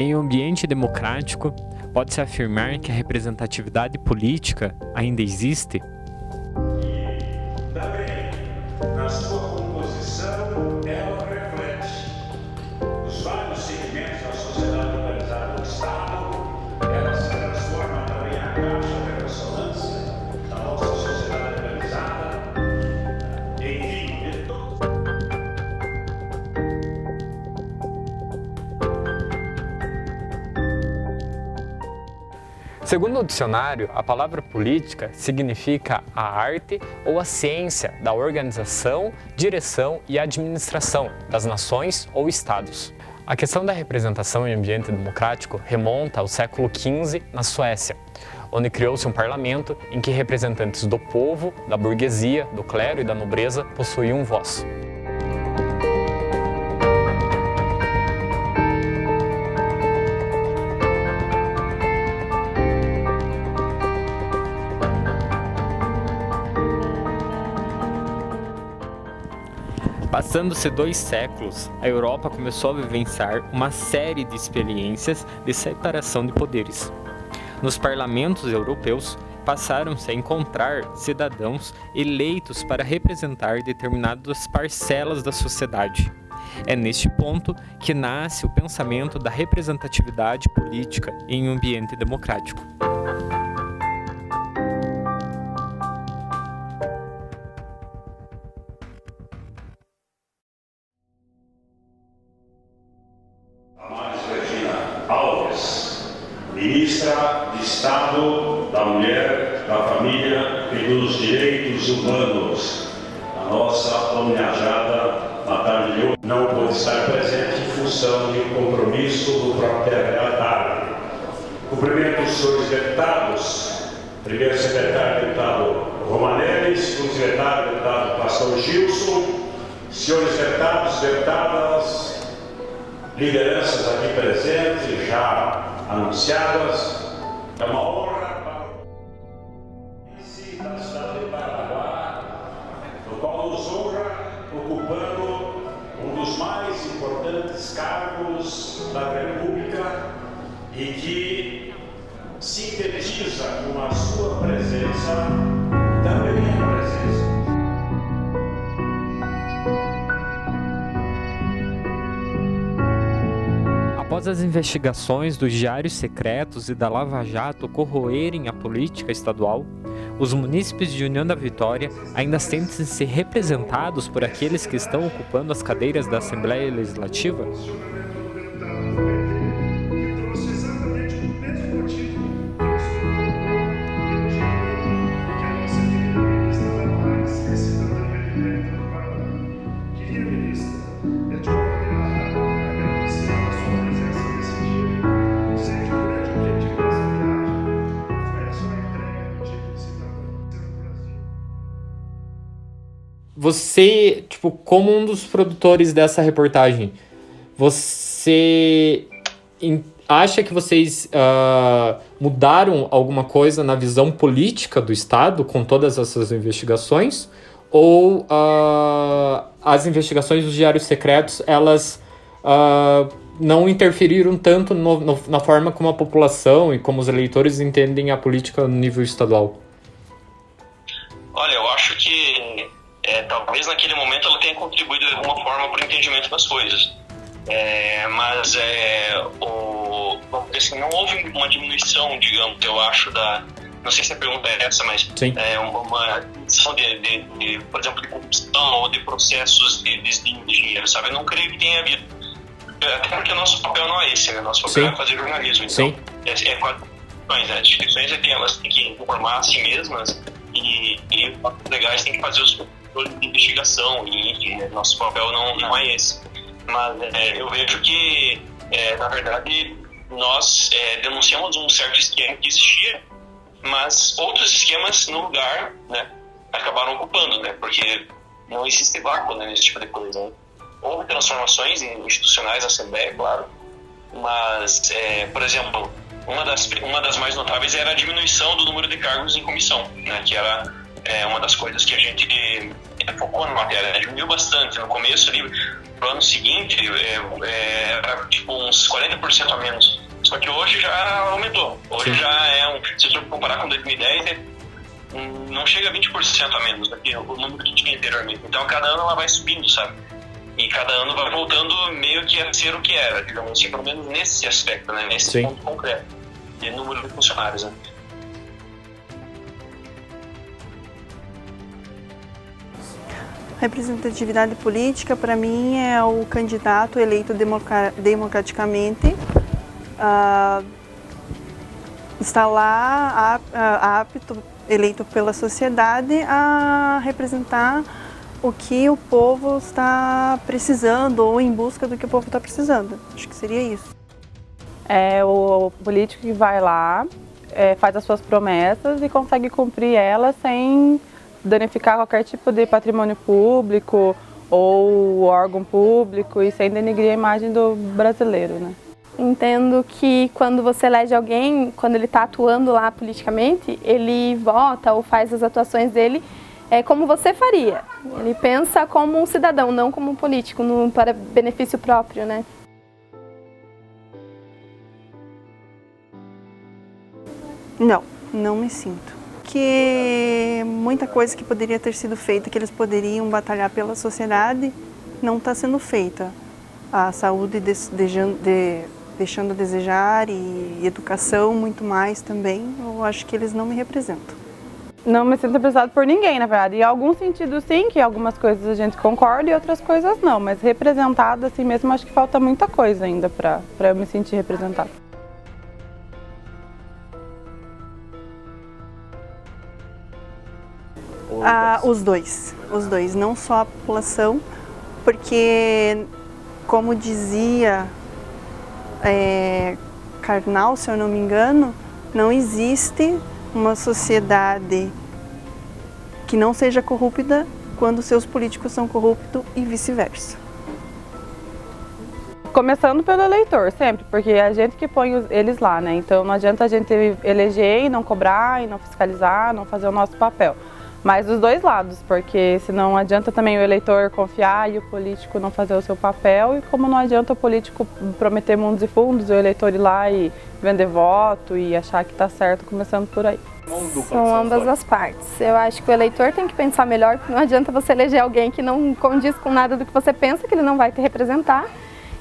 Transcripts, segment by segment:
Em um ambiente democrático, pode-se afirmar que a representatividade política ainda existe? Também, na sua composição, ela reflete os vários segmentos da sociedade organizada do Estado. Ela se transforma também a caixa de ressonância da nossa sociedade organizada. Enfim, de todos. Segundo o dicionário, a palavra política significa a arte ou a ciência da organização, direção e administração das nações ou estados. A questão da representação em ambiente democrático remonta ao século XV na Suécia, onde criou-se um parlamento em que representantes do povo, da burguesia, do clero e da nobreza possuíam voz. Passando-se 2 séculos, a Europa começou a vivenciar uma série de experiências de separação de poderes. Nos parlamentos europeus, passaram-se a encontrar cidadãos eleitos para representar determinadas parcelas da sociedade. É neste ponto que nasce o pensamento da representatividade política em um ambiente democrático. Ministra de Estado da Mulher, da Família e dos Direitos Humanos. A nossa homenageada na tarde de hoje não pôde estar presente em função de um compromisso do próprio secretário. Cumprimento os senhores deputados, primeiro secretário deputado Romanelli, segundo secretário deputado Pastor Gilson, senhores deputados, deputadas, lideranças aqui presentes, já anunciadas. É uma honra para o da cidade de Paranaguá, no qual nos honra ocupando um dos mais importantes cargos da República e que sintetiza com a sua presença também a presença. Após as investigações dos diários secretos e da Lava Jato corroerem a política estadual, os munícipes de União da Vitória ainda sentem-se representados por aqueles que estão ocupando as cadeiras da Assembleia Legislativa? Você, como um dos produtores dessa reportagem, você acha que vocês mudaram alguma coisa na visão política do Estado com todas essas investigações? Ou as investigações dos diários secretos, elas não interferiram tanto na forma como a população e como os eleitores entendem a política no nível estadual? Olha, eu acho que talvez naquele momento ela tenha contribuído de alguma forma para o entendimento das coisas. Mas vamos dizer assim, não houve uma diminuição, digamos, eu acho, não sei se a pergunta é essa, mas uma diminuição por exemplo, de corrupção ou de processos de desvio de dinheiro, sabe? Eu não creio que tenha havido. Até porque o nosso papel não é esse, né? Nosso papel é fazer jornalismo. Então, as instituições elas têm que informar a si mesmas e os legais têm que fazer os de investigação e, enfim, nosso papel não é esse. Mas eu vejo que, na verdade, nós denunciamos um certo esquema que existia, mas outros esquemas no lugar, né, acabaram ocupando, né, porque não existe vácuo, né, nesse tipo de coisa. Né? Houve transformações institucionais na Assembleia, claro, mas, por exemplo, uma das mais notáveis era a diminuição do número de cargos em comissão, né, que era uma das coisas que a gente focou na matéria, né? Diminuiu bastante. No começo, ali, pro ano seguinte, era tipo uns 40 40% a menos. Só que hoje já aumentou. Hoje já é se você comparar com 2010, não chega a 20% a menos do que o número que tinha anteriormente. Então, cada ano ela vai subindo, sabe? E cada ano vai voltando meio que a ser o que era, digamos assim, pelo menos nesse aspecto, né? Nesse ponto concreto de número de funcionários, né? Representatividade política, para mim, é o candidato eleito democraticamente, está lá apto, eleito pela sociedade, a representar o que o povo está precisando ou em busca do que o povo está precisando. Acho que seria isso. É o político que vai lá, faz as suas promessas e consegue cumprir elas sem danificar qualquer tipo de patrimônio público ou órgão público e sem denegrir a imagem do brasileiro, né? Entendo que quando você elege alguém, quando ele está atuando lá politicamente, ele vota ou faz as atuações dele como você faria. Ele pensa como um cidadão, não como um político, para benefício próprio, né? Não me sinto. Que muita coisa que poderia ter sido feita, que eles poderiam batalhar pela sociedade, não está sendo feita. A saúde deixando a desejar e educação muito mais também. Eu acho que eles não me representam. Não me sinto representado por ninguém, na verdade. Em algum sentido, sim, que algumas coisas a gente concorda e outras coisas não. Mas representada assim mesmo, acho que falta muita coisa ainda para eu me sentir representada. Os dois, não só a população, porque, como dizia Karnal, se eu não me engano, não existe uma sociedade que não seja corrupta quando seus políticos são corruptos e vice-versa. Começando pelo eleitor, sempre, porque é a gente que põe eles lá, né? Então não adianta a gente eleger e não cobrar, e não fiscalizar, não fazer o nosso papel. Mas dos dois lados, porque senão adianta também o eleitor confiar e o político não fazer o seu papel, e como não adianta o político prometer mundos e fundos, o eleitor ir lá e vender voto e achar que está certo, começando por aí. São ambas as partes. Eu acho que o eleitor tem que pensar melhor, porque não adianta você eleger alguém que não condiz com nada do que você pensa, que ele não vai te representar,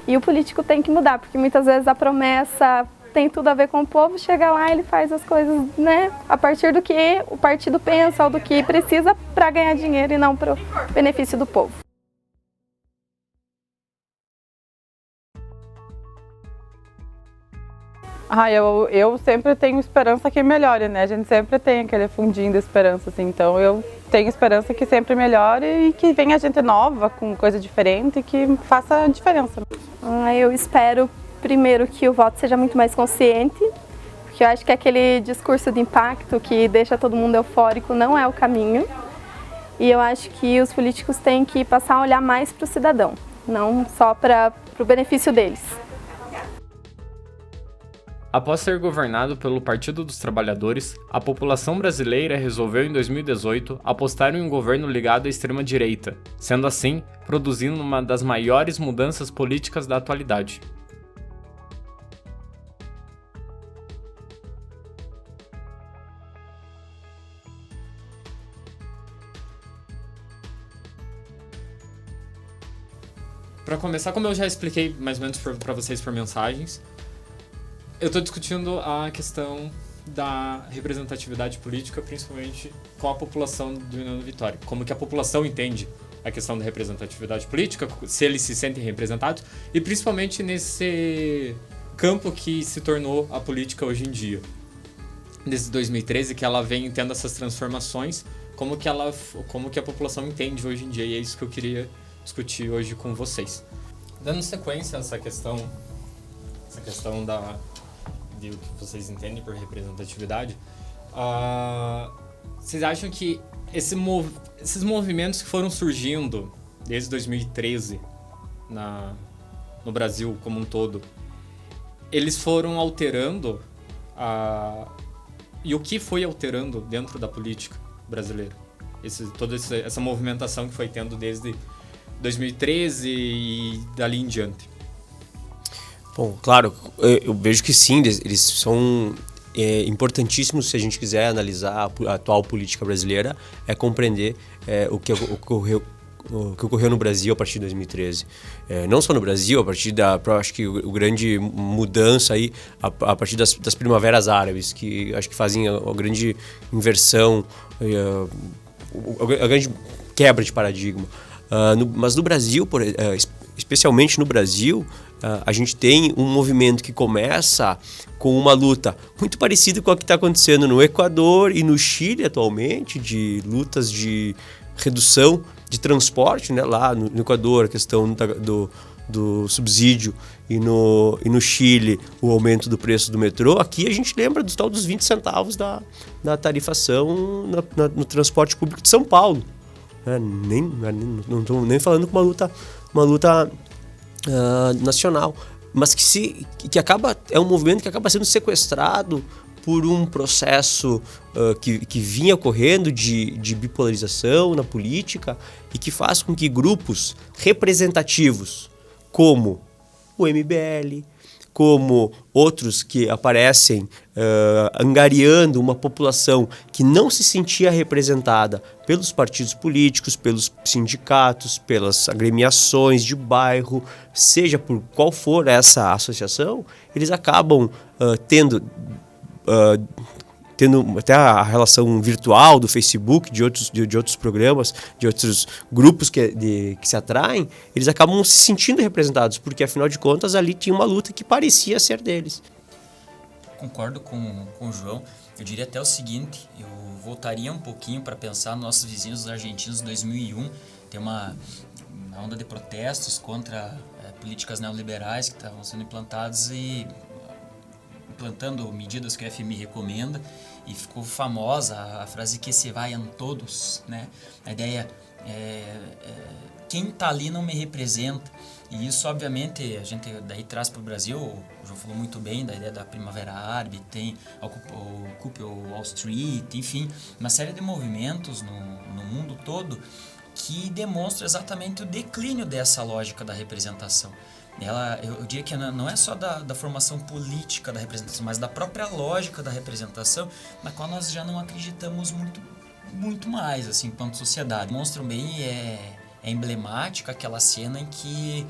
e o político tem que mudar, porque muitas vezes a promessa tem tudo a ver com o povo, chega lá e ele faz as coisas, né, a partir do que o partido pensa ou do que precisa para ganhar dinheiro e não para o benefício do povo. Eu sempre tenho esperança que melhore, né? A gente sempre tem aquele fundinho de esperança, assim. Então eu tenho esperança que sempre melhore e que venha gente nova, com coisa diferente e que faça a diferença. Eu espero primeiro que o voto seja muito mais consciente, porque eu acho que aquele discurso de impacto que deixa todo mundo eufórico não é o caminho. E eu acho que os políticos têm que passar a olhar mais para o cidadão, não só para o benefício deles. Após ser governado pelo Partido dos Trabalhadores, a população brasileira resolveu em 2018 apostar em um governo ligado à extrema-direita, sendo assim, produzindo uma das maiores mudanças políticas da atualidade. Para começar, como eu já expliquei mais ou menos para vocês por mensagens, eu estou discutindo a questão da representatividade política, principalmente com a população do União da Vitória. Como que a população entende a questão da representatividade política, se eles se sentem representados, e principalmente nesse campo que se tornou a política hoje em dia. Desde 2013, que ela vem tendo essas transformações, como que a população entende hoje em dia, e é isso que eu queria discutir hoje com vocês. Dando sequência a essa questão de o que vocês entendem por representatividade, vocês acham que esses movimentos que foram surgindo desde 2013 no Brasil como um todo, eles foram alterando e o que foi alterando dentro da política brasileira? Toda essa movimentação que foi tendo desde 2013 e dali em diante. Bom, claro, eu vejo que sim, eles são importantíssimos se a gente quiser analisar a atual política brasileira, compreender o que ocorreu no Brasil a partir de 2013. Não só no Brasil, a partir acho que o grande mudança aí, a partir das primaveras árabes, que acho que fazem a grande inversão, a grande quebra de paradigma. Mas no Brasil, especialmente no Brasil, a gente tem um movimento que começa com uma luta muito parecida com a que está acontecendo no Equador e no Chile atualmente, de lutas de redução de transporte, né? Lá no Equador, a questão do subsídio, e no Chile, o aumento do preço do metrô. Aqui a gente lembra do tal dos 20 centavos da tarifação no transporte público de São Paulo. Não estou nem falando com uma luta nacional, mas que acaba, é um movimento que acaba sendo sequestrado por um processo que vinha ocorrendo de bipolarização na política e que faz com que grupos representativos como o MBL, como outros que aparecem angariando uma população que não se sentia representada pelos partidos políticos, pelos sindicatos, pelas agremiações de bairro, seja por qual for essa associação, eles acabam tendo até a relação virtual do Facebook, de outros programas, de outros grupos que se atraem, eles acabam se sentindo representados, porque afinal de contas ali tinha uma luta que parecia ser deles. Concordo com o João. Eu diria até o seguinte, eu voltaria um pouquinho para pensar nos nossos vizinhos argentinos de 2001, tem uma onda de protestos contra políticas neoliberais que estavam sendo implantadas e implantando medidas que o FMI recomenda, e ficou famosa a frase que se vayan todos, né? A ideia quem está ali não me representa, e isso obviamente a gente daí traz para o Brasil. O João falou muito bem da ideia da Primavera Árabe, tem o Occupy Wall Street, enfim, uma série de movimentos no mundo todo que demonstram exatamente o declínio dessa lógica da representação. Eu diria que não é só da formação política da representação, mas da própria lógica da representação, na qual nós já não acreditamos muito mais, assim, enquanto sociedade. Mostram bem, é emblemática aquela cena em que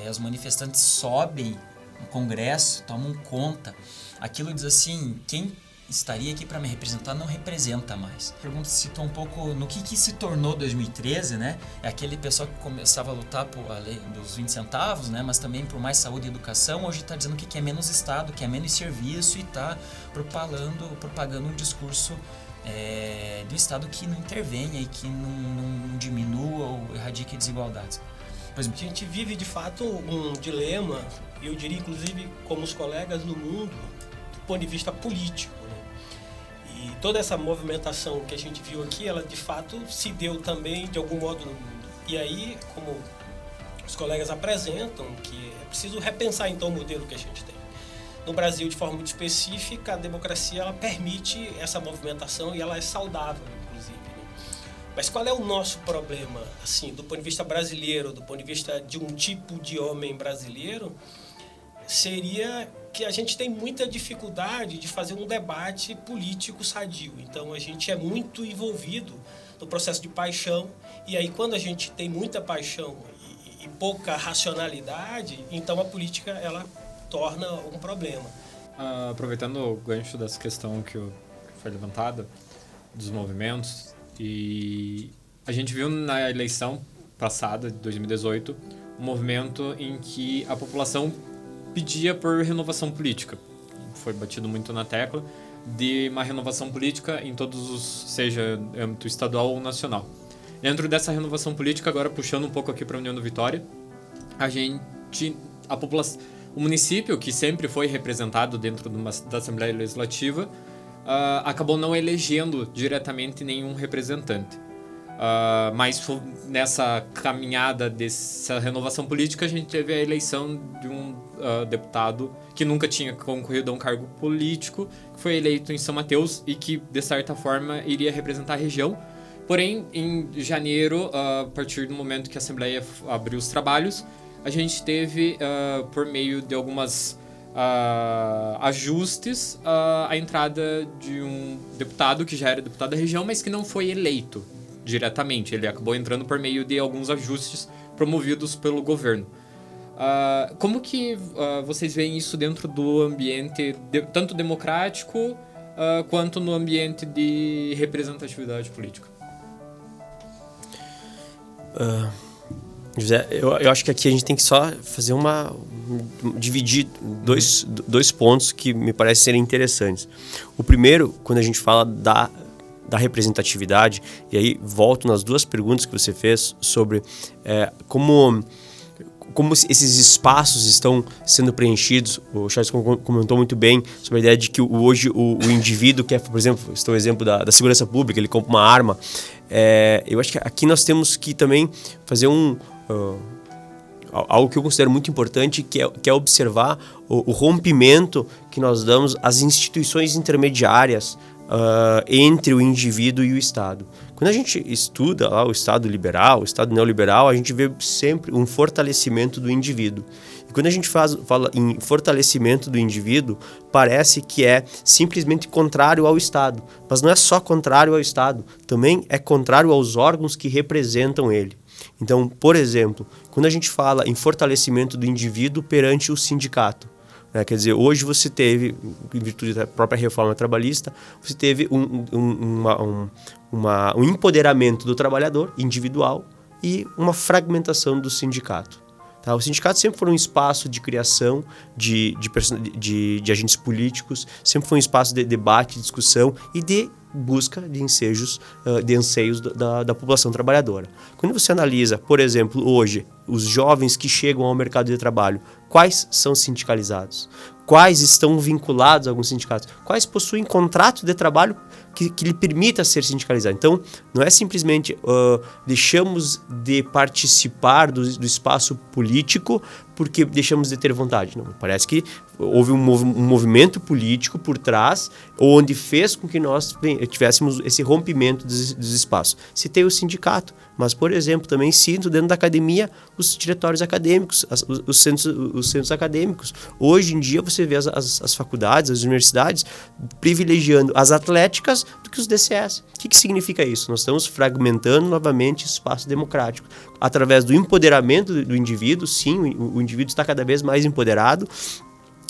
os manifestantes sobem no Congresso, tomam conta. Aquilo diz assim, quem estaria aqui para me representar não representa mais. A pergunta se situa um pouco no que se tornou 2013, né? É aquele pessoal que começava a lutar por a lei dos 20 centavos, né? Mas também por mais saúde e educação. Hoje está dizendo que é menos Estado, que é menos serviço, e está propagando um discurso do Estado que não intervenha e que não diminua ou erradique desigualdades. Pois a gente vive de fato um dilema, eu diria inclusive como os colegas no mundo, do ponto de vista político. E toda essa movimentação que a gente viu aqui, ela de fato se deu também de algum modo no mundo. E aí, como os colegas apresentam, que é preciso repensar então o modelo que a gente tem. No Brasil, de forma muito específica, a democracia ela permite essa movimentação e ela é saudável, inclusive. Mas qual é o nosso problema, assim, do ponto de vista brasileiro, do ponto de vista de um tipo de homem brasileiro? Seria que a gente tem muita dificuldade de fazer um debate político sadio. Então, a gente é muito envolvido no processo de paixão, e aí quando a gente tem muita paixão e pouca racionalidade, então a política ela torna um problema. Aproveitando o gancho dessa questão que foi levantada, dos movimentos, e a gente viu na eleição passada, de 2018, um movimento em que a população pedia por renovação política. Foi batido muito na tecla de uma renovação política em todos os, seja âmbito estadual ou nacional. Dentro dessa renovação política, agora puxando um pouco aqui para a União do Vitória, a população, o município, que sempre foi representado dentro da Assembleia Legislativa, acabou não elegendo diretamente nenhum representante. Mas nessa caminhada dessa renovação política, a gente teve a eleição de um deputado que nunca tinha concorrido a um cargo político, que foi eleito em São Mateus e que, de certa forma, iria representar a região. Porém, em janeiro, a partir do momento que a Assembleia abriu os trabalhos, a gente teve, por meio de algumas ajustes, a entrada de um deputado que já era deputado da região, mas que não foi eleito diretamente. Ele acabou entrando por meio de alguns ajustes promovidos pelo governo. Como que vocês veem isso dentro do ambiente tanto democrático quanto no ambiente de representatividade política? José, eu acho que aqui a gente tem que só fazer dividir dois pontos que me parecem serem interessantes. O primeiro, quando a gente fala da representatividade, e aí volto nas duas perguntas que você fez sobre como esses espaços estão sendo preenchidos. O Charles comentou muito bem sobre a ideia de que hoje o indivíduo quer, por exemplo, estou o exemplo da segurança pública, ele compra uma arma. Eu acho que aqui nós temos que também fazer algo que eu considero muito importante, que é observar o rompimento que nós damos às instituições intermediárias entre o indivíduo e o Estado. Quando a gente estuda lá o Estado liberal, o Estado neoliberal, a gente vê sempre um fortalecimento do indivíduo. E quando a gente fala em fortalecimento do indivíduo, parece que é simplesmente contrário ao Estado. Mas não é só contrário ao Estado, também é contrário aos órgãos que representam ele. Então, por exemplo, quando a gente fala em fortalecimento do indivíduo perante o sindicato, quer dizer, hoje você teve, em virtude da própria reforma trabalhista, você teve um empoderamento do trabalhador individual e uma fragmentação do sindicato. Tá? Os sindicatos sempre foram um espaço de criação de agentes políticos, sempre foi um espaço de debate, discussão e de busca de anseios da população trabalhadora. Quando você analisa, por exemplo, hoje, os jovens que chegam ao mercado de trabalho, quais são sindicalizados? Quais estão vinculados a alguns sindicatos? Quais possuem contrato de trabalho que lhe permita ser sindicalizado? Então, não é simplesmente deixamos de participar do espaço político porque deixamos de ter vontade. Não, parece que houve um movimento político por trás, onde fez com que nós tivéssemos esse rompimento dos espaços. Citei o sindicato, mas, por exemplo, também cito dentro da academia os diretórios acadêmicos, os centros acadêmicos. Hoje em dia você vê as faculdades, as universidades privilegiando as atléticas do que os DCS. O que significa isso? Nós estamos fragmentando novamente o espaço democrático. Através do empoderamento do indivíduo, sim, o indivíduo está cada vez mais empoderado,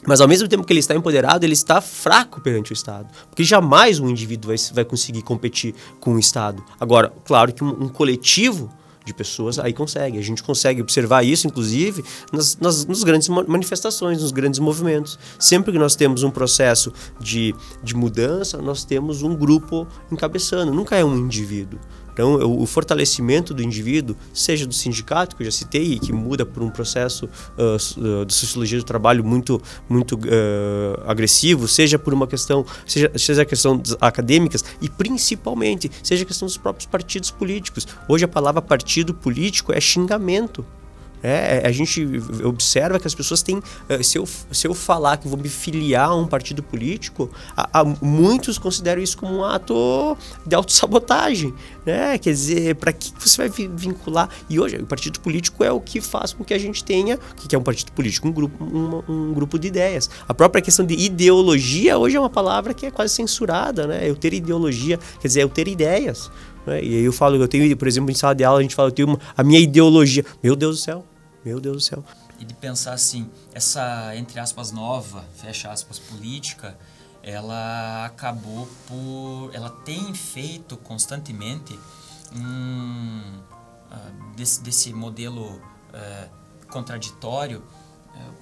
mas ao mesmo tempo que ele está empoderado, ele está fraco perante o Estado. Porque jamais um indivíduo vai conseguir competir com o Estado. Agora, claro que um coletivo de pessoas aí consegue. A gente consegue observar isso, inclusive, nas grandes manifestações, nos grandes movimentos. Sempre que nós temos um processo de mudança, nós temos um grupo encabeçando. Nunca é um indivíduo. Então, o fortalecimento do indivíduo, seja do sindicato, que eu já citei, que muda por um processo de sociologia do trabalho muito agressivo, seja por uma questão, seja a questão acadêmicas e, principalmente, seja a questão dos próprios partidos políticos. Hoje, a palavra partido político é xingamento. A gente observa que as pessoas têm... Se eu falar que vou me filiar a um partido político, muitos consideram isso como um ato de autossabotagem. Quer dizer, para que você vai vincular? E hoje, o partido político é o que faz com que a gente tenha... O que é um partido político? Um grupo de ideias. A própria questão de ideologia hoje é uma palavra que é quase censurada. Eu ter ideologia, quer dizer, eu ter ideias. E aí eu falo, eu tenho, por exemplo, em sala de aula, a gente fala, eu tenho a minha ideologia. Meu Deus do céu. E de pensar assim, essa, entre aspas, nova, fecha aspas, política, ela acabou ela tem feito constantemente desse modelo contraditório,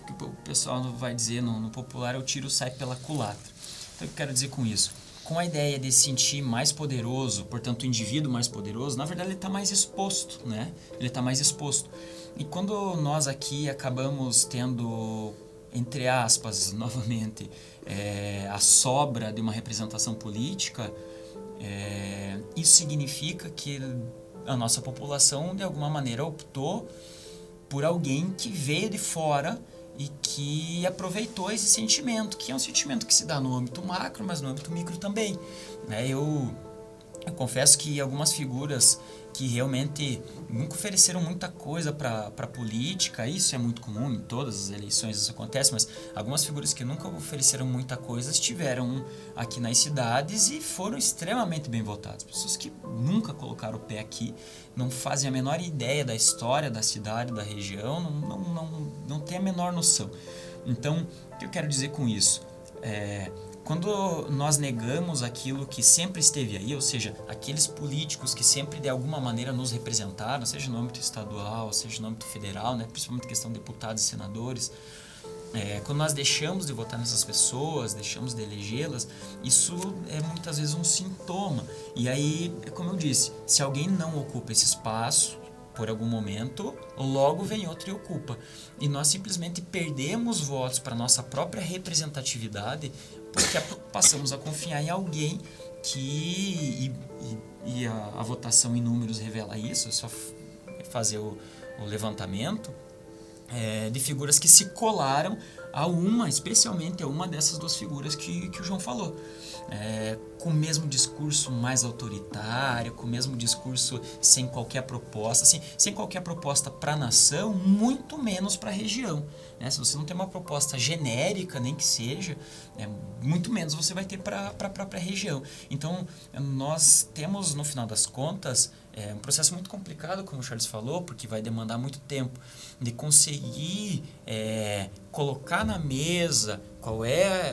que o pessoal vai dizer no popular, o tiro sai pela culatra. Então, o que eu quero dizer com isso? Com a ideia de se sentir mais poderoso, portanto, o indivíduo mais poderoso, na verdade ele está mais exposto, Ele está mais exposto. E quando nós aqui acabamos tendo, entre aspas, novamente, a sobra de uma representação política, isso significa que a nossa população, de alguma maneira, optou por alguém que veio de fora e que aproveitou esse sentimento, que é um sentimento que se dá no âmbito macro, mas no âmbito micro também. Eu confesso que algumas figuras que realmente nunca ofereceram muita coisa para a política. Isso é muito comum, em todas as eleições isso acontece, mas algumas figuras que nunca ofereceram muita coisa estiveram aqui nas cidades e foram extremamente bem votadas. Pessoas que nunca colocaram o pé aqui, não fazem a menor ideia da história da cidade, da região, não têm a menor noção. Então, o que eu quero dizer com isso? Quando nós negamos aquilo que sempre esteve aí, ou seja, aqueles políticos que sempre de alguma maneira nos representaram, seja no âmbito estadual, seja no âmbito federal, né, principalmente questão de deputados e senadores, quando nós deixamos de votar nessas pessoas, deixamos de elegê-las, isso é muitas vezes um sintoma. E aí, como eu disse, se alguém não ocupa esse espaço, por algum momento, logo vem outro e ocupa. E nós simplesmente perdemos votos para a nossa própria representatividade porque passamos a confiar em alguém que... E a votação em números revela isso, é só fazer o levantamento de figuras que se colaram especialmente a uma dessas duas figuras que o João falou. Com o mesmo discurso mais autoritário, com o mesmo discurso sem qualquer proposta, sem qualquer proposta para a nação, muito menos para a região. Se você não tem uma proposta genérica, nem que seja, muito menos você vai ter para a própria região. Então, nós temos, no final das contas, um processo muito complicado, como o Charles falou, porque vai demandar muito tempo de conseguir colocar na mesa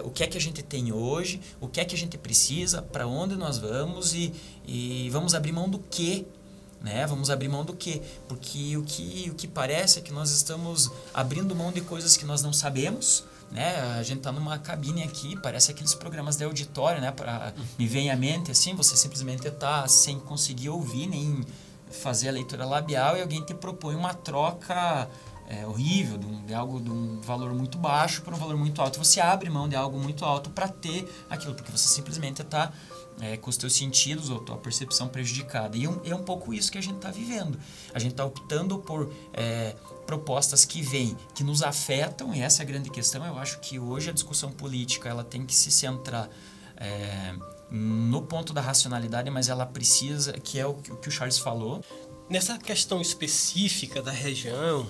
o que é que a gente tem hoje, o que é que a gente precisa, para onde nós vamos e vamos abrir mão do quê, né? Vamos abrir mão do quê? Porque o que parece é que nós estamos abrindo mão de coisas que nós não sabemos, né? A gente está numa cabine aqui, parece aqueles programas de auditório, né? Me vem à mente assim, você simplesmente está sem conseguir ouvir nem fazer a leitura labial e alguém te propõe uma troca horrível, de um valor muito baixo para um valor muito alto. Você abre mão de algo muito alto para ter aquilo, porque você simplesmente está com os teus sentidos ou tua percepção prejudicada. E é um pouco isso que a gente está vivendo. A gente está optando por propostas que vêm, que nos afetam, e essa é a grande questão. Eu acho que hoje a discussão política ela tem que se centrar no ponto da racionalidade, mas ela precisa, que é o que o Charles falou. Nessa questão específica da região,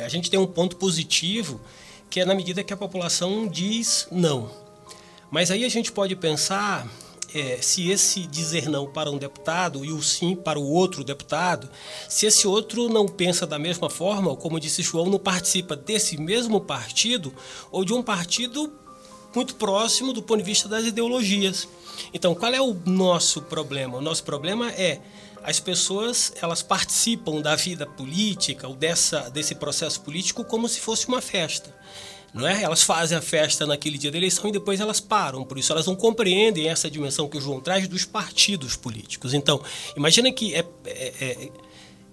a gente tem um ponto positivo, que é na medida que a população diz não. Mas aí a gente pode pensar se esse dizer não para um deputado e o sim para o outro deputado, se esse outro não pensa da mesma forma, ou como disse João, não participa desse mesmo partido ou de um partido muito próximo do ponto de vista das ideologias. Então, qual é o nosso problema? O nosso problema é as pessoas, elas participam da vida política ou desse processo político como se fosse uma festa. Não é? Elas fazem a festa naquele dia da eleição e depois elas param. Por isso elas não compreendem essa dimensão que o João traz dos partidos políticos. Então, imagina que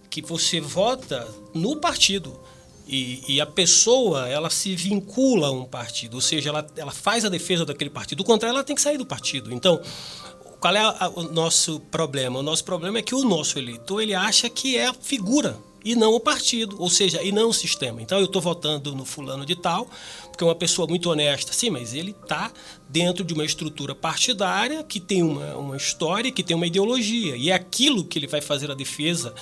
que você vota no partido e a pessoa ela se vincula a um partido, ou seja, ela faz a defesa daquele partido. Do contrário, ela tem que sair do partido. Então, qual é o nosso problema? O nosso problema é que o nosso eleitor ele acha que é a figura e não o partido, ou seja, e não o sistema. Então eu estou votando no fulano de tal, porque é uma pessoa muito honesta, sim, mas ele está dentro de uma estrutura partidária que tem uma história, que tem uma ideologia, e é aquilo que ele vai fazer a defesa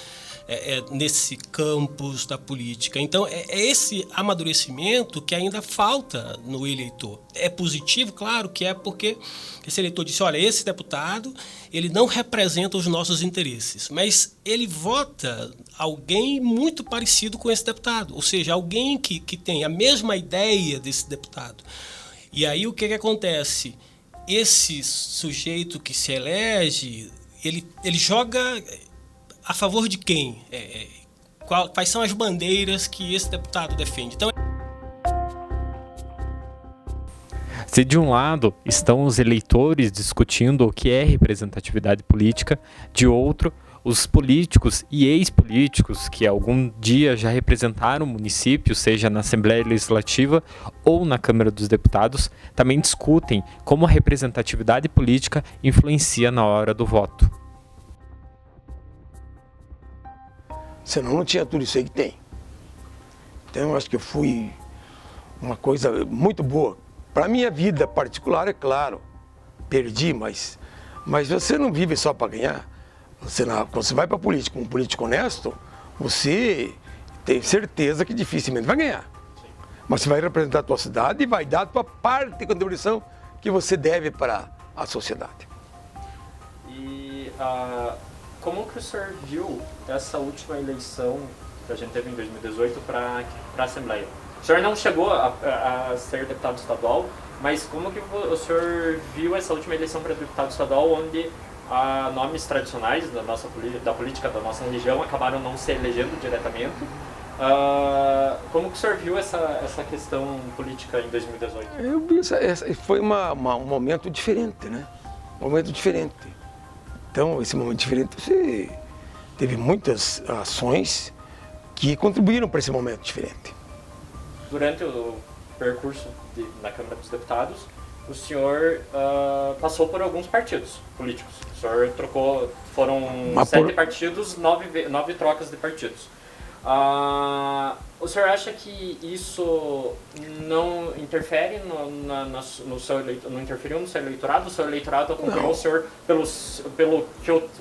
nesse campus da política. Então é esse amadurecimento que ainda falta no eleitor. É positivo, claro que é, porque esse eleitor disse, olha, esse deputado ele não representa os nossos interesses, mas ele vota alguém muito parecido com esse deputado, ou seja, alguém que tem a mesma ideia desse deputado. E aí o que acontece? Esse sujeito que se elege, ele joga a favor de quem? Quais são as bandeiras que esse deputado defende? Então, se de um lado estão os eleitores discutindo o que é representatividade política, de outro, os políticos e ex-políticos que algum dia já representaram o município, seja na Assembleia Legislativa ou na Câmara dos Deputados, também discutem como a representatividade política influencia na hora do voto. Senão não tinha tudo isso aí que tem. Então eu acho que eu fui uma coisa muito boa. Para a minha vida particular, é claro, perdi, mas você não vive só para ganhar. Quando você vai para a política, um político honesto, você tem certeza que dificilmente vai ganhar. Mas você vai representar a tua cidade e vai dar a tua parte de contribuição que você deve para a sociedade. E como que o senhor viu essa última eleição que a gente teve em 2018 para a Assembleia? O senhor não chegou a ser deputado estadual, mas como que o senhor viu essa última eleição para deputado estadual, onde nomes tradicionais da política da nossa região acabaram não se elegendo diretamente? Como que o senhor viu essa questão política em 2018? Eu vi, foi um momento diferente, né? Um momento diferente. Então, esse momento diferente, você teve muitas ações que contribuíram para esse momento diferente. Durante o percurso na Câmara dos Deputados, o senhor passou por alguns partidos políticos. O senhor foram 7 partidos, 9 trocas de partidos. O senhor acha que isso não interfere não interferiu no seu eleitorado? O seu eleitorado acompanhou o senhor pelo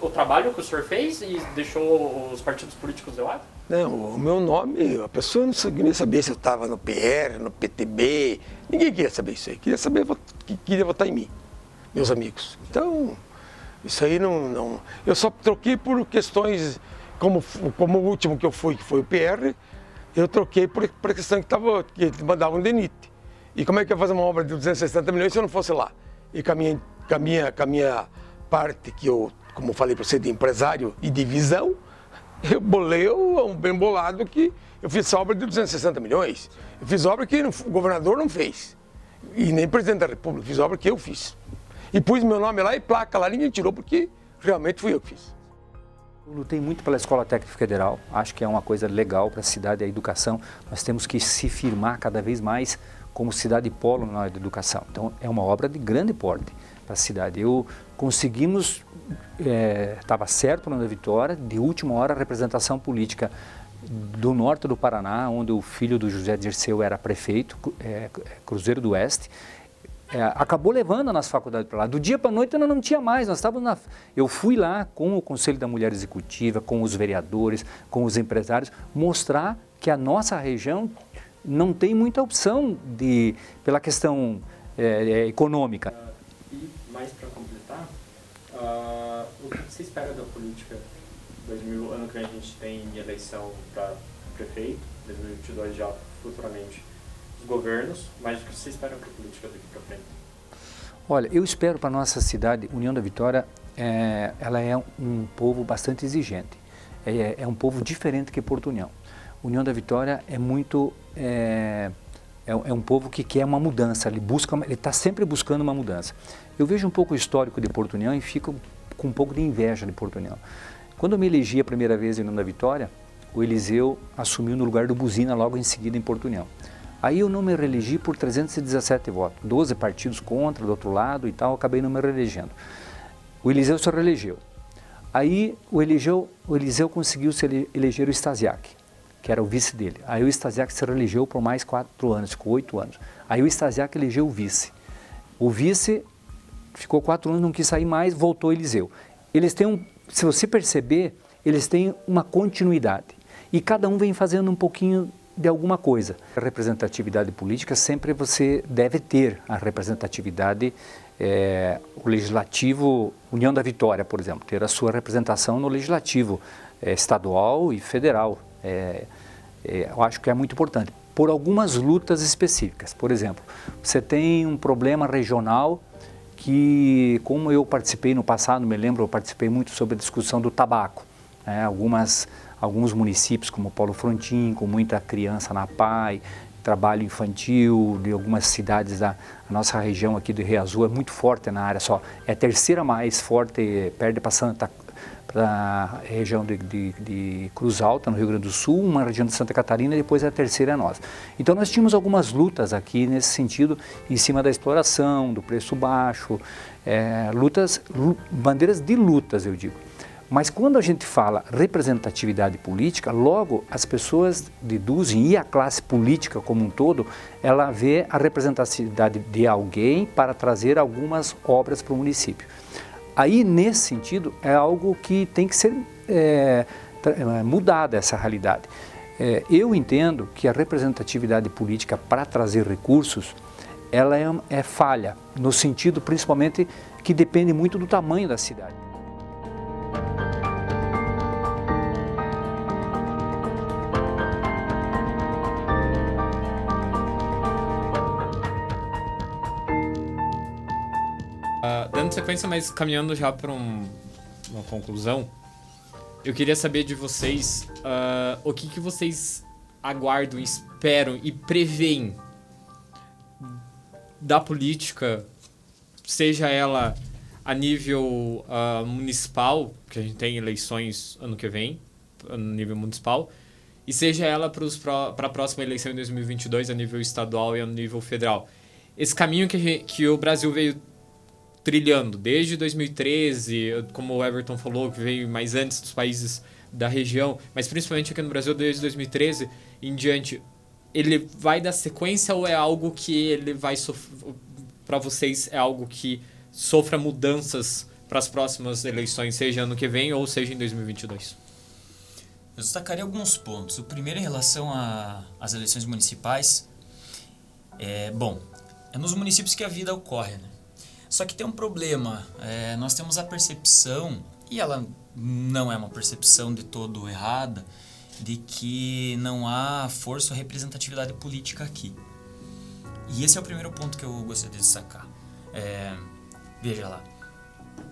o trabalho que o senhor fez e deixou os partidos políticos de lado? Não, o meu nome, a pessoa não queria saber se eu estava no PR, no PTB, ninguém queria saber isso aí. Queria votar em mim, meus amigos. Então, isso aí não. Eu só troquei por questões, como o último que eu fui, que foi o PR, eu troquei por questão que mandavam um DENIT. E como é que eu ia fazer uma obra de 260 milhões se eu não fosse lá? E com a minha parte, que eu, como eu falei para você, de empresário e de visão, eu bolei um bem bolado que eu fiz essa obra de 260 milhões. Eu fiz obra que o governador não fez. E nem o presidente da República, fiz obra que eu fiz. E pus meu nome lá e placa lá, ninguém tirou, porque realmente fui eu que fiz. Eu lutei muito pela Escola Técnica Federal, acho que é uma coisa legal para a cidade, a educação. Nós temos que se firmar cada vez mais como cidade polo na área da educação. Então, é uma obra de grande porte para a cidade. Conseguimos, estava certo na vitória, de última hora, a representação política do norte do Paraná, onde o filho do José Dirceu era prefeito, Cruzeiro do Oeste. Acabou levando nas faculdades para lá. Do dia para a noite não tinha mais, eu fui lá com o Conselho da Mulher Executiva, com os vereadores, com os empresários, mostrar que a nossa região não tem muita opção pela questão econômica. E mais para completar, o que você espera da política? Ano que vem a gente tem eleição para prefeito, 2022 já futuramente os governos, mas o que você espera da política daqui para frente? Olha, eu espero para a nossa cidade, União da Vitória, ela é um povo bastante exigente, é um povo diferente que Porto União. União da Vitória é um povo que quer uma mudança, ele está sempre buscando uma mudança. Eu vejo um pouco o histórico de Porto União e fico com um pouco de inveja de Porto União. Quando eu me elegi a primeira vez em União da Vitória, o Eliseu assumiu no lugar do Buzina logo em seguida em Porto União. Aí eu não me reelegi por 317 votos, 12 partidos contra, do outro lado e tal, acabei não me reelegendo. O Eliseu se reelegeu. Aí o Eliseu conseguiu se eleger o Stasiak, que era o vice dele. Aí o Stasiak se reelegeu por mais 4 anos, ficou 8 anos. Aí o Stasiak elegeu o vice. O vice ficou 4 anos, não quis sair mais, voltou o Eliseu. Eles têm se você perceber, eles têm uma continuidade. E cada um vem fazendo um pouquinho de alguma coisa. A representatividade política, sempre você deve ter a representatividade, o legislativo, União da Vitória, por exemplo, ter a sua representação no legislativo estadual e federal. Eu acho que é muito importante. Por algumas lutas específicas. Por exemplo, você tem um problema regional que, como eu participei no passado, me lembro, eu participei muito sobre a discussão do tabaco. Alguns municípios, como Paulo Frontin, com muita criança na PAI, trabalho infantil, de algumas cidades da nossa região aqui do Rio Azul, é muito forte na área só. É a terceira mais forte, perde para a região de Cruz Alta, no Rio Grande do Sul, uma região de Santa Catarina, e depois a terceira é nossa. Então nós tínhamos algumas lutas aqui nesse sentido, em cima da exploração, do preço baixo, bandeiras de lutas, eu digo. Mas quando a gente fala representatividade política, logo as pessoas deduzem, e a classe política como um todo, ela vê a representatividade de alguém para trazer algumas obras para o município. Aí, nesse sentido, é algo que tem que ser mudada essa realidade. Eu entendo que a representatividade política para trazer recursos, ela é falha, no sentido principalmente que depende muito do tamanho da cidade. Dando sequência, mas caminhando já para uma conclusão, eu queria saber de vocês o que vocês aguardam, esperam e preveem da política, seja ela a nível municipal, que a gente tem eleições ano que vem, no nível municipal, e seja ela para a próxima eleição em 2022 a nível estadual e a nível federal. Esse caminho que o Brasil veio trilhando desde 2013, como o Everton falou, que veio mais antes dos países da região, mas principalmente aqui no Brasil desde 2013 em diante, ele vai dar sequência ou é algo que ele vai para vocês, é algo que sofra mudanças para as próximas eleições, seja ano que vem ou seja em 2022? Eu destacaria alguns pontos. O primeiro, em relação às eleições municipais, é nos municípios que a vida ocorre, né? Só que tem um problema, nós temos a percepção, e ela não é uma percepção de todo errada, de que não há força ou representatividade política aqui. E esse é o primeiro ponto que eu gostaria de destacar. Veja lá,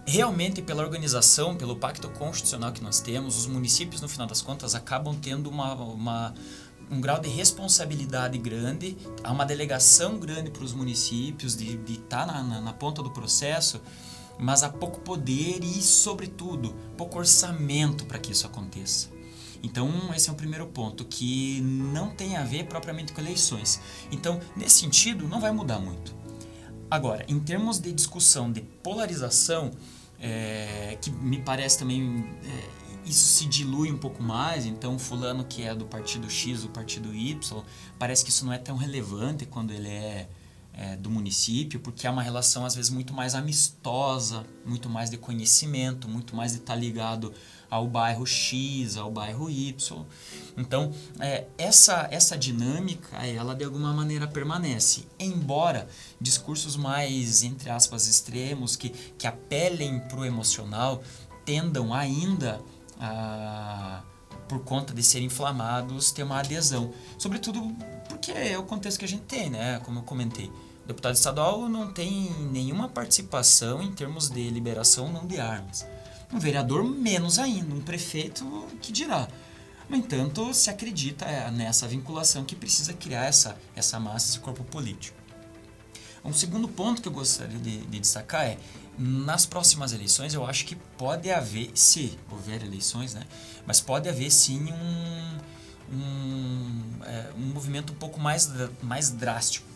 realmente pela organização, pelo pacto constitucional que nós temos, os municípios, no final das contas, acabam tendo um grau de responsabilidade grande, há uma delegação grande para os municípios de estar na ponta do processo, mas há pouco poder e, sobretudo, pouco orçamento para que isso aconteça. Então, esse é o primeiro ponto, que não tem a ver propriamente com eleições. Então, nesse sentido, não vai mudar muito. Agora, em termos de discussão de polarização, que me parece também... isso se dilui um pouco mais, então fulano que é do partido X, do partido Y, parece que isso não é tão relevante quando ele é do município, porque há uma relação às vezes muito mais amistosa, muito mais de conhecimento, muito mais de estar ligado ao bairro X, ao bairro Y. Então, essa dinâmica, ela de alguma maneira permanece, embora discursos mais, entre aspas, extremos, que apelem para o emocional, tendam ainda por conta de serem inflamados, ter uma adesão. Sobretudo porque é o contexto que a gente tem, né? Como eu comentei. O deputado estadual não tem nenhuma participação em termos de liberação ou não de armas. Um vereador menos ainda, um prefeito que dirá. No entanto, se acredita nessa vinculação que precisa criar essa massa, esse corpo político. Um segundo ponto que eu gostaria de destacar nas próximas eleições, eu acho que pode haver, se houver eleições, né, mas pode haver sim um movimento um pouco mais drástico.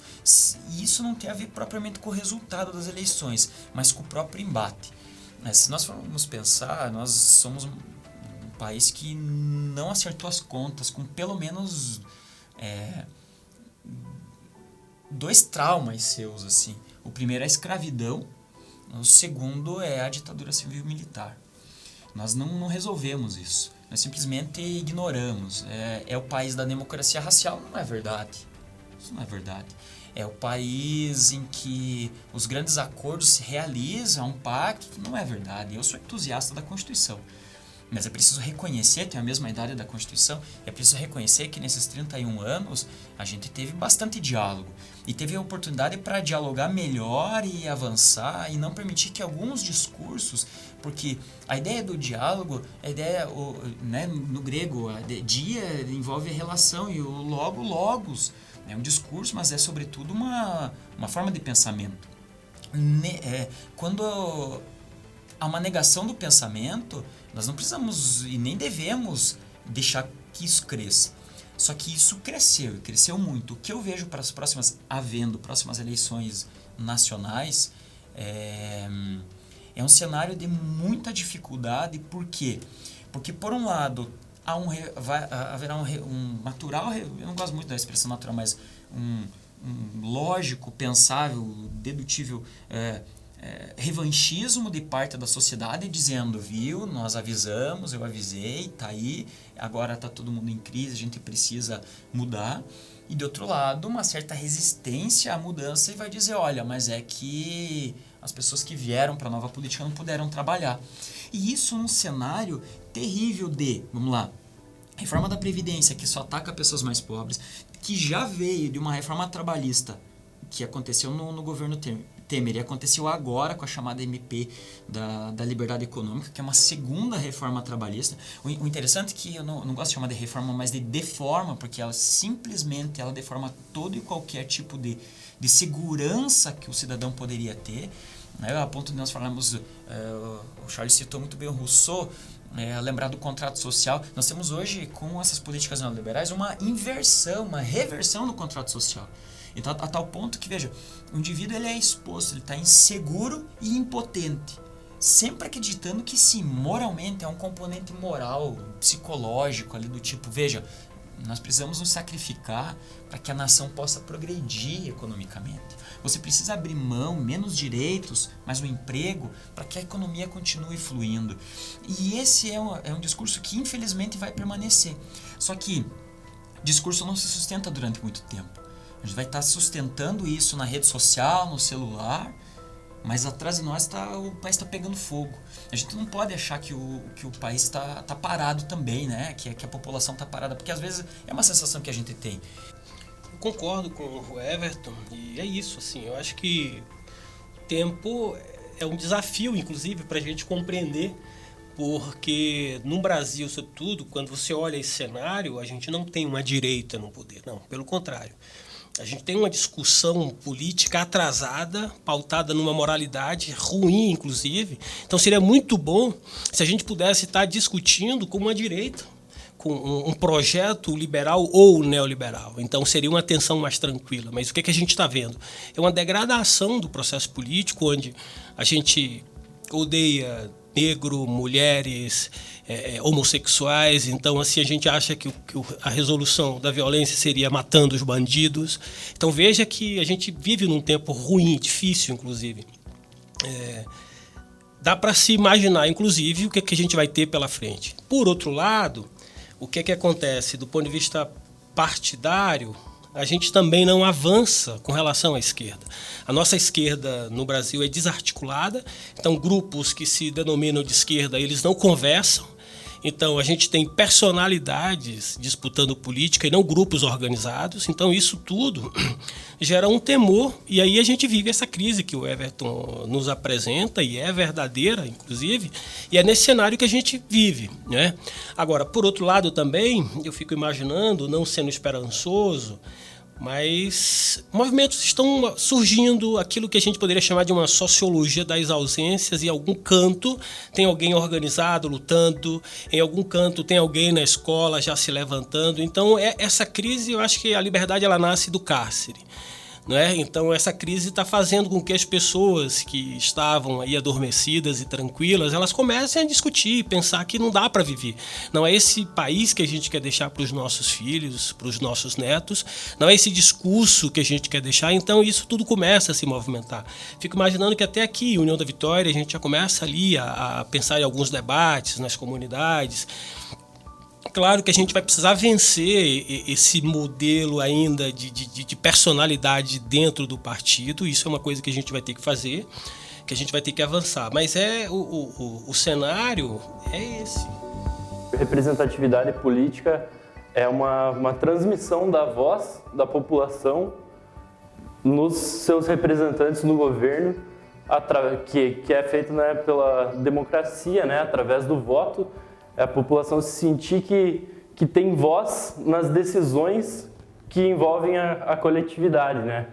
E isso não tem a ver propriamente com o resultado das eleições, mas com o próprio embate. Se nós formos pensar, nós somos um país que não acertou as contas com pelo menos 2 traumas seus, assim. O primeiro é a escravidão, o segundo é a ditadura civil-militar. Nós não resolvemos isso, nós simplesmente ignoramos. É o país da democracia racial, não é verdade. Isso não é verdade. É o país em que os grandes acordos se realizam, um pacto, não é verdade. Eu sou entusiasta da Constituição. Mas é preciso reconhecer, tenho a mesma idade da Constituição, é preciso reconhecer que nesses 31 anos a gente teve bastante diálogo. E teve a oportunidade para dialogar melhor e avançar e não permitir que alguns discursos, porque a ideia do diálogo, a ideia, né, no grego, dia envolve a relação e o logos, é um discurso, mas é sobretudo uma forma de pensamento. Quando há uma negação do pensamento, nós não precisamos e nem devemos deixar que isso cresça. Só que isso cresceu, e cresceu muito. O que eu vejo para as próximas eleições nacionais é um cenário de muita dificuldade. Por quê? Porque, por um lado, haverá um natural, eu não gosto muito da expressão natural, mas um lógico, pensável, dedutível revanchismo de parte da sociedade dizendo, viu, nós avisamos, eu avisei, tá aí, agora tá todo mundo em crise, a gente precisa mudar. E de outro lado, uma certa resistência à mudança e vai dizer, olha, mas é que as pessoas que vieram para a nova política não puderam trabalhar. E isso num cenário terrível de, vamos lá, reforma da Previdência, que só ataca pessoas mais pobres, que já veio de uma reforma trabalhista que aconteceu no governo Temer e aconteceu agora com a chamada MP da Liberdade Econômica, que é uma segunda reforma trabalhista. O interessante é que eu não gosto de chamar de reforma, mas de deforma, porque ela simplesmente deforma todo e qualquer tipo de segurança que o cidadão poderia ter. A ponto de nós falarmos, o Charles citou muito bem o Rousseau, lembrar do contrato social. Nós temos hoje, com essas políticas neoliberais, uma inversão, uma reversão do contrato social. Então, a tal ponto que, veja, o indivíduo ele é exposto, ele está inseguro e impotente. Sempre acreditando que, sim, moralmente é um componente moral, psicológico ali do tipo, veja, nós precisamos nos sacrificar para que a nação possa progredir economicamente. Você precisa abrir mão, menos direitos, mas um emprego para que a economia continue fluindo. E esse é um discurso que, infelizmente, vai permanecer. Só que discurso não se sustenta durante muito tempo. A gente vai estar sustentando isso na rede social, no celular, mas atrás de nós o país está pegando fogo. A gente não pode achar que o país está parado também, né? Que a população está parada, porque às vezes é uma sensação que a gente tem. Eu concordo com o Everton, e é isso, assim, eu acho que o tempo é um desafio, inclusive, para a gente compreender, porque no Brasil, sobretudo, quando você olha esse cenário, a gente não tem uma direita no poder, não, pelo contrário. A gente tem uma discussão política atrasada, pautada numa moralidade ruim, inclusive. Então, seria muito bom se a gente pudesse estar discutindo com uma direita, com um projeto liberal ou neoliberal. Então, seria uma tensão mais tranquila. Mas o que a gente está vendo? É uma degradação do processo político, onde a gente odeia negro, mulheres, homossexuais. Então, assim, a gente acha que a resolução da violência seria matando os bandidos. Então, veja que a gente vive num tempo ruim, difícil, inclusive. Dá para se imaginar, inclusive, o que a gente vai ter pela frente. Por outro lado, o que acontece do ponto de vista partidário, a gente também não avança com relação à esquerda. A nossa esquerda no Brasil é desarticulada, então grupos que se denominam de esquerda, eles não conversam. Então, a gente tem personalidades disputando política e não grupos organizados. Então, isso tudo gera um temor. E aí a gente vive essa crise que o Everton nos apresenta, e é verdadeira, inclusive. E é nesse cenário que a gente vive, né? Agora, por outro lado também, eu fico imaginando, não sendo esperançoso, mas movimentos estão surgindo, aquilo que a gente poderia chamar de uma sociologia das ausências. Em algum canto tem alguém organizado, lutando, em algum canto tem alguém na escola já se levantando. Então, essa crise, eu acho que a liberdade ela nasce do cárcere. Não é? Então, essa crise está fazendo com que as pessoas que estavam aí adormecidas e tranquilas, elas comecem a discutir, pensar que não dá para viver. Não é esse país que a gente quer deixar para os nossos filhos, para os nossos netos, não é esse discurso que a gente quer deixar. Então, isso tudo começa a se movimentar. Fico imaginando que até aqui, União da Vitória, a gente já começa ali a pensar em alguns debates nas comunidades. Claro que a gente vai precisar vencer esse modelo ainda de personalidade dentro do partido. Isso é uma coisa que a gente vai ter que fazer, que a gente vai ter que avançar. Mas o cenário é esse. Representatividade política é uma transmissão da voz da população nos seus representantes no governo, que é feito, né, pela democracia, né, através do voto. É a população se sentir que tem voz nas decisões que envolvem a coletividade, né?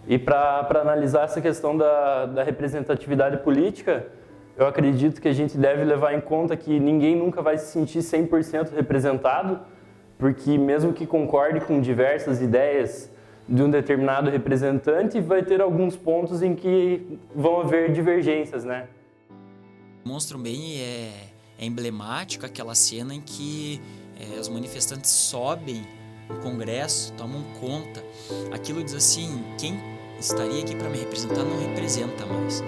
E para analisar essa questão da representatividade política, eu acredito que a gente deve levar em conta que ninguém nunca vai se sentir 100% representado, porque mesmo que concorde com diversas ideias de um determinado representante, vai ter alguns pontos em que vão haver divergências, né? Demonstram bem é emblemático aquela cena em que os manifestantes sobem no Congresso, tomam conta. Aquilo diz assim, quem estaria aqui para me representar não representa mais.